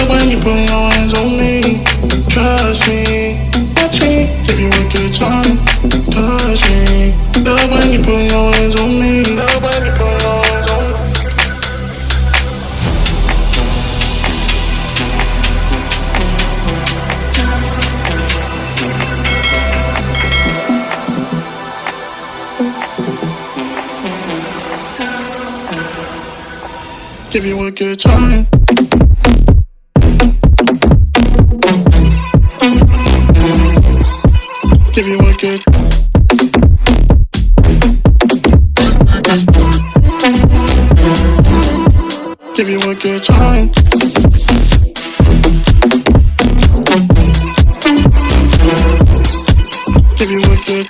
Love when you put your hands on me. Trust me, watch me, give you a good time. Touch me. Love when you put your hands on me. Love when you put your hands on me. Give you a good time. Give you a good. Give you a good time. Give you a good.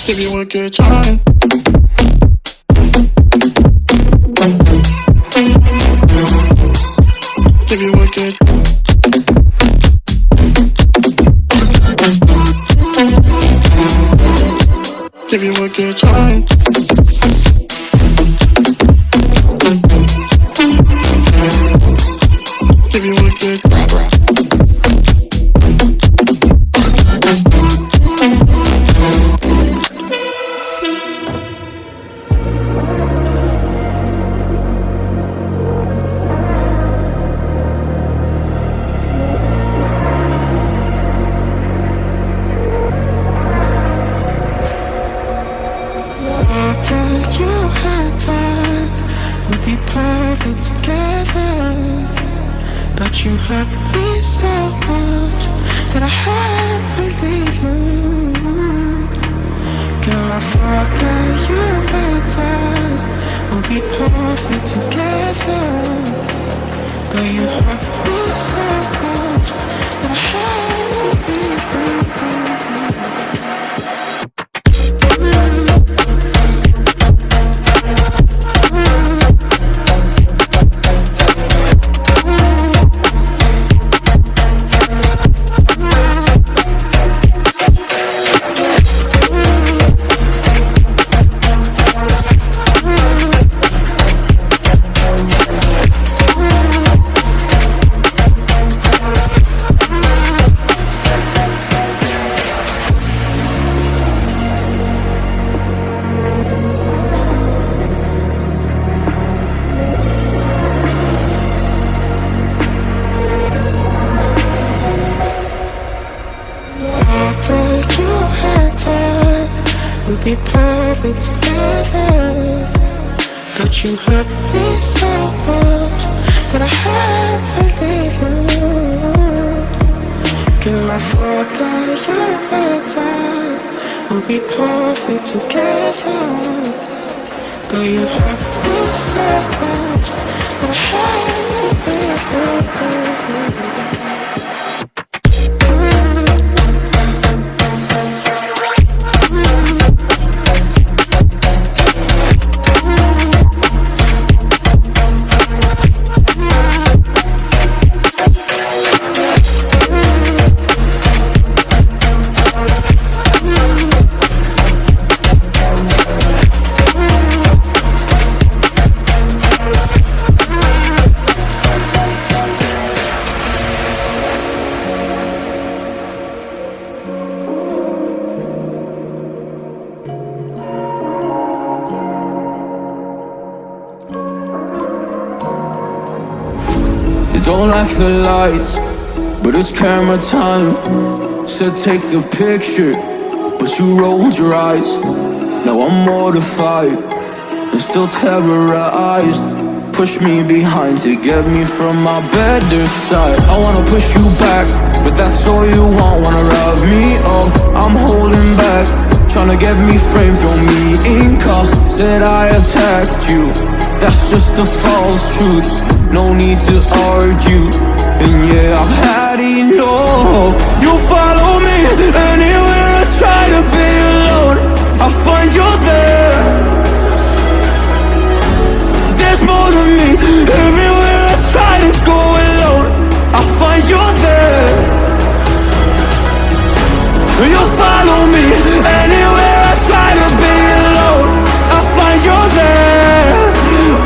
Give you a good time. Give you a good. Give you a good time. Give you a good. But you hurt me so much that I had to leave you. Girl, I thought that you and I would be perfect together. But you hurt me so much that I had to leave you. We'll be perfect together. But you hurt me so much that I had to leave you. Girl, I thought that you and I would be perfect together. But you hurt me so much that I had to leave you. like the lights, but it's camera time. Said take the picture, but you rolled your eyes. Now I'm mortified and still terrorized. Push me behind to get me from my better side. I wanna push you back, but that's all you want. Wanna rub me up, I'm holding back. Tryna get me framed, throw me in cuffs. Said I attacked you, that's just a false truth. No need to argue, and yeah, I've had enough. You follow me anywhere I try to be alone, I find you there. There's more to me, everywhere I try to go alone, I find you there. You follow me anywhere I try to be alone, I find you there.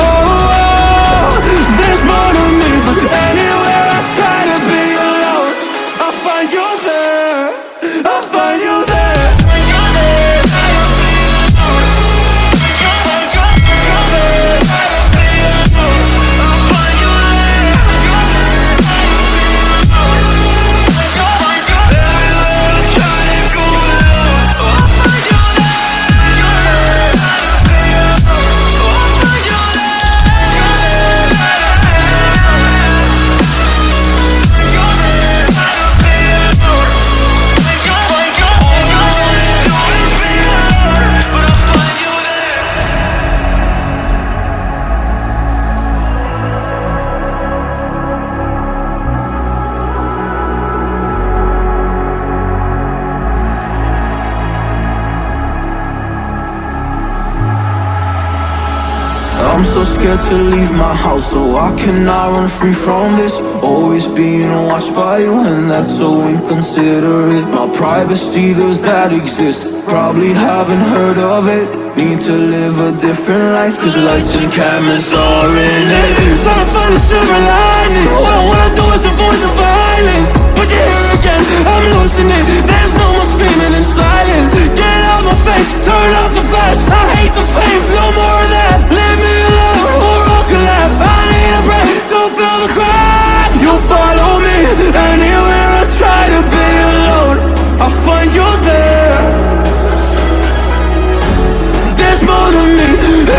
Oh, there's more to me, but anywhere I try to be alone, I find you there. I find you there. I'm so scared to leave my house, so I cannot run free from this. Always being watched by you, and that's so inconsiderate. My privacy, does that exist? Probably haven't heard of it. Need to live a different life, cause lights and cameras are in it. Trying to find a silver lining, all I wanna do is avoid the violence. But you're here again, I'm losing it. There's no more screaming in silence. Get out my face, turn off the flash. I hate the fame, no more of that. Leave me alone, or I'll collapse. I need a break, don't feel the crack. You follow me anywhere I try to be alone, I find you there. There's more to me,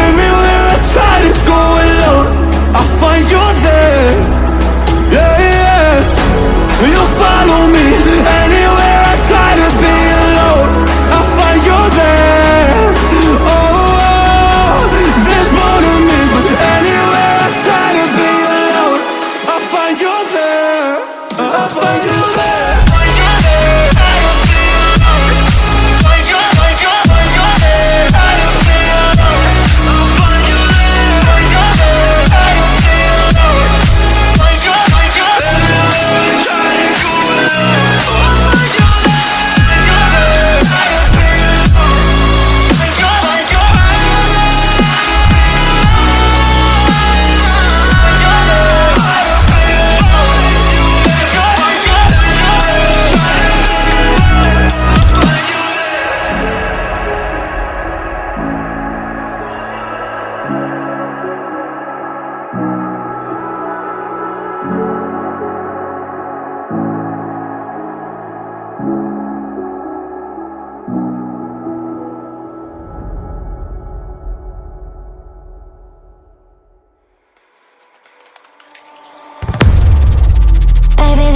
everywhere I try to go alone, I find you there. Yeah, yeah. You follow me anywhere I try to be alone, I find you there. Oh, there's more to me, but anywhere I try to be alone, I find you there. I find you there.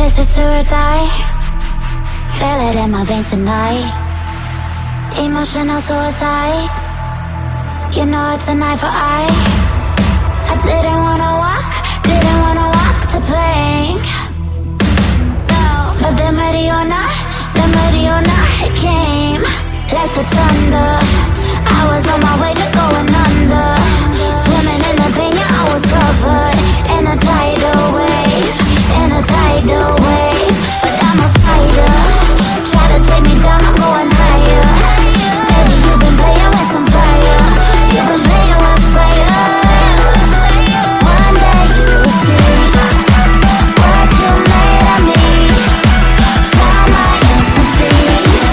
This is do or die. Feel it in my veins tonight. Emotional suicide. You know it's an eye for eye. I didn't wanna walk the plank. No, but the Mariona, it came like the thunder. I was on my way to going under. Swimming in the pain, yeah, I was covered in a tidal wave, in a tidal wave. But I'm a fighter. Try to take me down, I'm going higher. Baby, you've been playing with some fire. You've been playing with fire. One day you will see what you made of me. Found my empathy.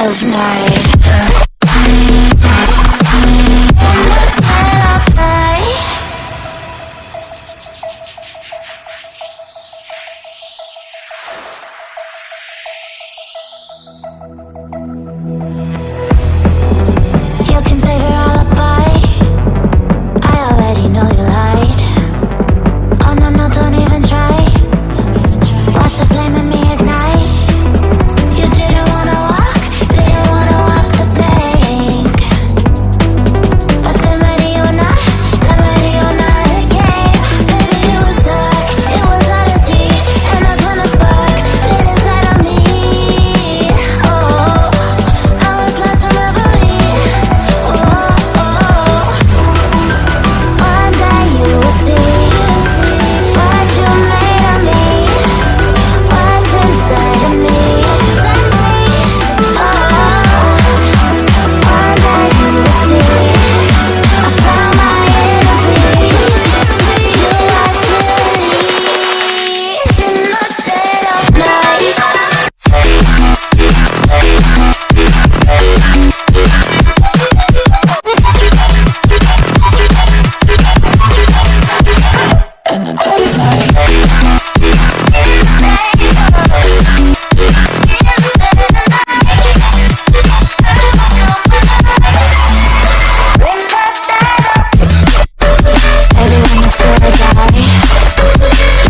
of night. You can save your alibi. I already know you lied. Oh no, no, don't even try. Watch the flame in me ignite. You didn't wanna walk the plank. But then ready or not again. Baby, it was dark, it was out of sea. And that's when the spark lit inside of me. Oh, I was lost in reverie. Oh, one day you will see what you made of me, what's inside of me. Oh, one day you will see I found my inner peace. You are release in the dead of night. In the dead of night. Everyone is so die.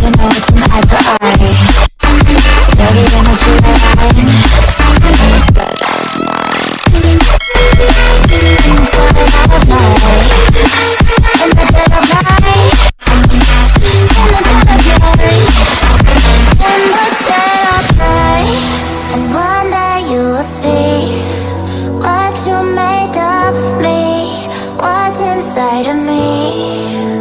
You know it's an eye for eye. Dirty energy line. In the dead of night. In the dead of night. In the dead of night. And one day you will see what you made of me, what's inside of me.